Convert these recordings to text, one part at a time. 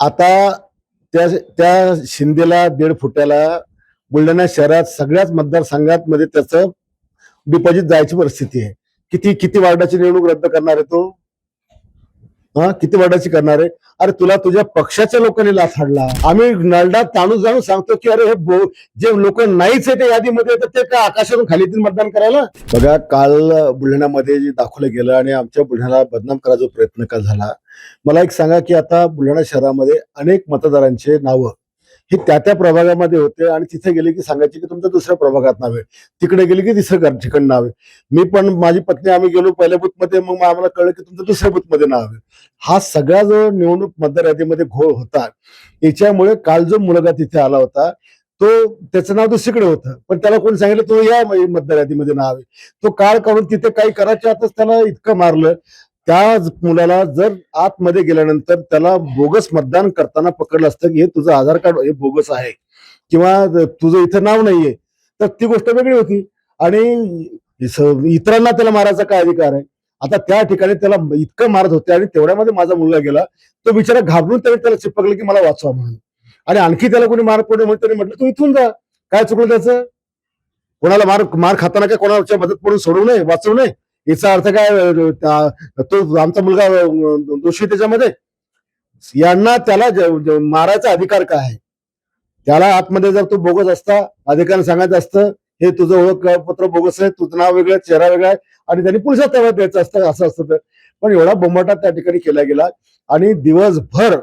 आता त्या त्या शिंदेला 1.5 फुट्याला बुलढाणा शहरात सगळ्याच मतदारसंघात मध्ये त्याचं डिपॉझिट जायची परिस्थिती आहे. किती किती वार्डाची निवडणूक रद्द करणार आहे तो? किती वार्डाची करणार आहे? अरे तुला तुझ्या पक्षाच्या लोकांनी लाथ हाडला. आम्ही नरडात ताणून जाणून सांगतो की अरे हे जे लोक नाहीच आहे त्या यादीमध्ये तर ते काय आकाशातून खाली येतील मतदान करायला? बघा, काल बुलढाण्यामध्ये जे दाखवलं गेलं आणि आमच्या बुलढाण्याला बदनाम करायचा प्रयत्न का झाला. मला एक सांगा की आता बुलढाणा शहरामध्ये अनेक मतदारांचे नावं हे त्या प्रभागामध्ये होते आणि तिथे गेले की सांगायचे की तुमचं दुसऱ्या प्रभागात नाव आहे, तिकडे गेले की तिसरं ठिकाण नाव आहे. मी पण माझी पत्नी आम्ही गेलो पहिल्या बुथमध्ये, मग आम्हाला कळलं की तुमचं दुसऱ्या बुथमध्ये नाव आहे. हा सगळा जो निवडणूक मतदार यादीमध्ये घोळ होता, याच्यामुळे काल जो मुलगा तिथे आला होता तो त्याचं नाव दुसरीकडे होतं, पण त्याला कोणी सांगितलं तो या मतदार यादीमध्ये नाव आहे. तो काळ काढून तिथे काही करायच्या आतच त्याला इतकं मारलं. त्या मुलाला जर आतमध्ये गेल्यानंतर त्याला बोगस मतदान करताना पकडलं असतं की हे तुझं आधार कार्ड हे बोगस आहे किंवा तुझं इथं नाव नाहीये, तर ती गोष्ट वेगळी होती. आणि इतरांना त्याला मारायचा काय अधिकार आहे? आता त्या ठिकाणी त्याला इतकं मारत होते आणि तेवढ्यामध्ये माझा मुलगा गेला. तो बिचारा घाबरून त्याला चिपकलं की मला वाचवा म्हणून. आणि आणखी त्याला कोणी मार पडलं म्हणून त्याने म्हटलं तू इथून जा. काय चुकलं त्याचं? कोणाला मार मार खाताना काय कोणाच्या मदत पडून सोडू नये, वाचवू नये, याचा अर्थ काय? तो आमचा मुलगा दोषी त्याच्यामध्ये? यांना त्याला मारायचा अधिकार काय आहे? त्याला आतमध्ये जर तो बोगस असता, अधिकाऱ्यांनी सांगायचं असतं हे तुझं ओळखपत्र बोगस आहे, तुझं नाव वेगळं, चेहरा वेगळा आहे आणि त्यांनी पोलिसात ताब्यात द्यायचं असतं, असं असतं तर. पण एवढा बोंबाटा त्या ठिकाणी केला गेला आणि दिवसभर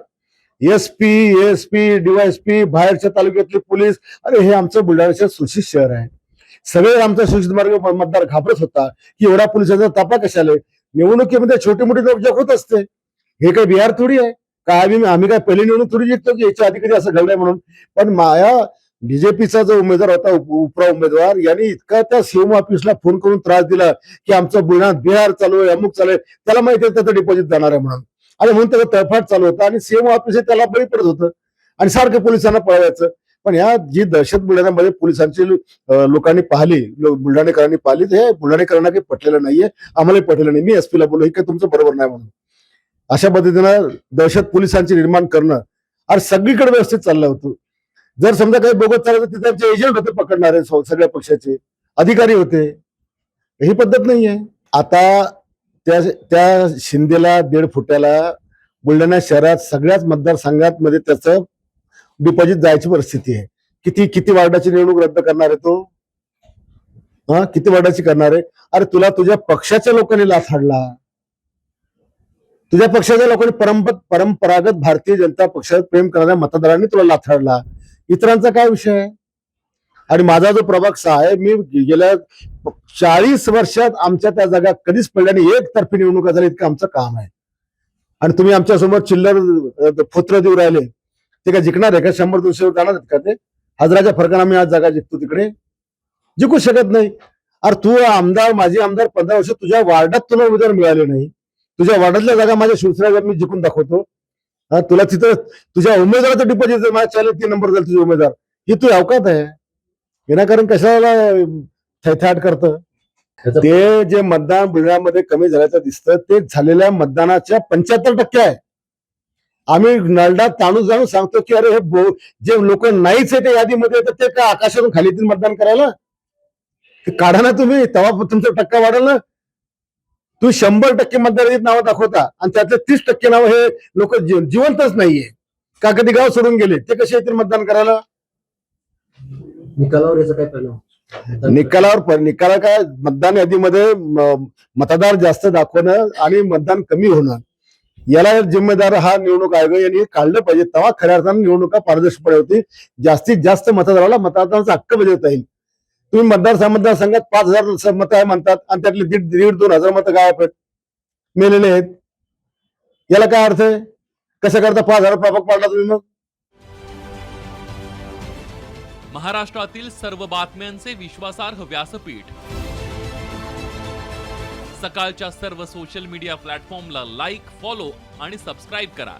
एसपी डीवायएसपी बाहेरच्या तालुक्यातले पोलीस. अरे हे आमचं बुलढाण्याचं सुशिक्षित शहर आहे. सगळे आमचा सुशिक्षित मार्ग मतदार घाबरत होता की एवढा पोलिसांचा तापा कशाला? निवडणुकीमध्ये छोटी मोठी नोकझोक होत असते. हे काही बिहार थोडी आहे का? आम्ही काय पहिली निवडणूक थोडी जिंकतो की याच्या आधी कधी असं घडलंय म्हणून. पण माया बीजेपीचा जो उमेदवार होता उपरा उमेदवार, यांनी इतका त्या सीएम ऑफिसला फोन करून त्रास दिला की आमचं बुलढाण्यात बिहार चालू आहे, अमुक चालू आहे. त्याला माहिती आहे त्याचं डिपॉझिट जाणार आहे म्हणून, आणि म्हणून त्याचा तळफाट चालू होता आणि सीएम ऑफिस त्याला बळी पडत होतं आणि सारखं पोलिसांना पळवायचं. पण ह्या जी दहशत बुलढाण्यामध्ये पोलिसांची लोकांनी पाहिली, बुलढाणेकरांनी पाहिली, हे बुलढाणेकरांना काही पटलेलं नाहीये, आम्हालाही पटलेलं नाही. मी एसपीला बोललो हे काही तुमचं बरोबर नाही म्हणून. अशा पद्धतीनं दहशत पोलिसांची निर्माण करणं आणि सगळीकडे व्यवस्थित चाललं होतं. जर समजा काही बोगस चाललं तर त्यांचे एजंट होते पकडणारे, सगळ्या पक्षाचे अधिकारी होते. ही पद्धत नाहीये. आता त्या शिंदेला 1.5 फुट्याला बुलढाणा शहरात सगळ्याच मतदारसंघात मध्ये त्याचं डिपॉझिट जायची परिस्थिती आहे. किती किती वार्डाची निवडणूक रद्द करणार आहे तो? किती वार्डाची करणार आहे? अरे तुला तुझ्या पक्षाच्या लोकांनी लाथ हाडला. तुझ्या पक्षाच्या लोकांनी परंपरागत भारतीय जनता पक्षात प्रेम करणाऱ्या मतदारांनी तुला लाथ हाडला. इतरांचा काय विषय आहे? आणि माझा जो प्रभाग 6 आहे, मी गेल्या 40 वर्षात आमच्या त्या जागा कधीच पडल्या नाही. एकतर्फी निवडणुका झाली इतकं आमचं काम आहे. आणि तुम्ही आमच्या समोर चिल्लर फुत्र देऊ राहिले. ते काय जिंकणार आहे का? 100-200 जाणार आहेत का ते? हजाराच्या फरकाने आम्ही आज जागा जिंकतो, तिकडे जिंकू शकत नाही. अरे तू आमदार, माझी आमदार 15 वर्ष, तुझ्या वार्डात तुला उमेदवार मिळाले नाही. तुझ्या वार्डातल्या जागा माझ्या शिवसेनेवर मी जिंकून दाखवतो. तुला तिथं तुझ्या उमेदवाराचं डिपॉझिट माझ्या 3 नंबर झाला तुझे उमेदवार. ही तू अवकात आहे? विनाकारण कशाला थैथाट करतं? ते जे मतदान बुलढाण्यामध्ये कमी झाल्याचं दिसतं ते झालेल्या मतदानाच्या 75% आहे. आम्ही नरडात ताणून जाणून सांगतो की अरे हे जे लोक नाहीच आहे त्या यादीमध्ये तर ते काय आकाशातून खाली येतील मतदान करायला? ते काढा ना तुम्ही, तेव्हा तुमचा टक्का वाढेल ना. तुम्ही 100% मतदार यादीत नावं दाखवता आणि त्यातले 30% नाव हे लोक जिवंतच नाहीये का, कधी गाव सोडून गेले, ते कसे येतील मतदान करायला? निकालावर याचा काय परिणाम? निकाला काय, मतदान यादीमध्ये मतदार जास्त दाखवणं आणि मतदान कमी होणं, याला जिम्मेदार हा निवडणूक आयोग यांनी काढलं पाहिजे. तेव्हा खऱ्या अर्थानं निवडणुका पारदर्शकपणे होती. जास्तीत जास्त मतदाराला मतदानाचा हक्क बजावता येईल. तुम्ही मतदारसंघात 5,000 मतं आहे म्हणतात आणि त्यातले 1,500-2,000 मतं गायब आहेत, मेलेले आहेत. याला काय अर्थ आहे? कसं करता 5,000 प्रभाग पाडला तुम्ही? मग महाराष्ट्रातील सर्व बातम्यांचे विश्वासार्ह व्यासपीठ, सकाळच्या सर्व सोशल मीडिया प्लॅटफॉर्मला लाईक, फॉलो आणि सबस्क्राईब करा.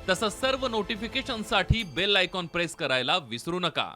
तसंच सर्व नोटिफिकेशनसाठी बेल आयकॉन प्रेस करायला विसरू नका.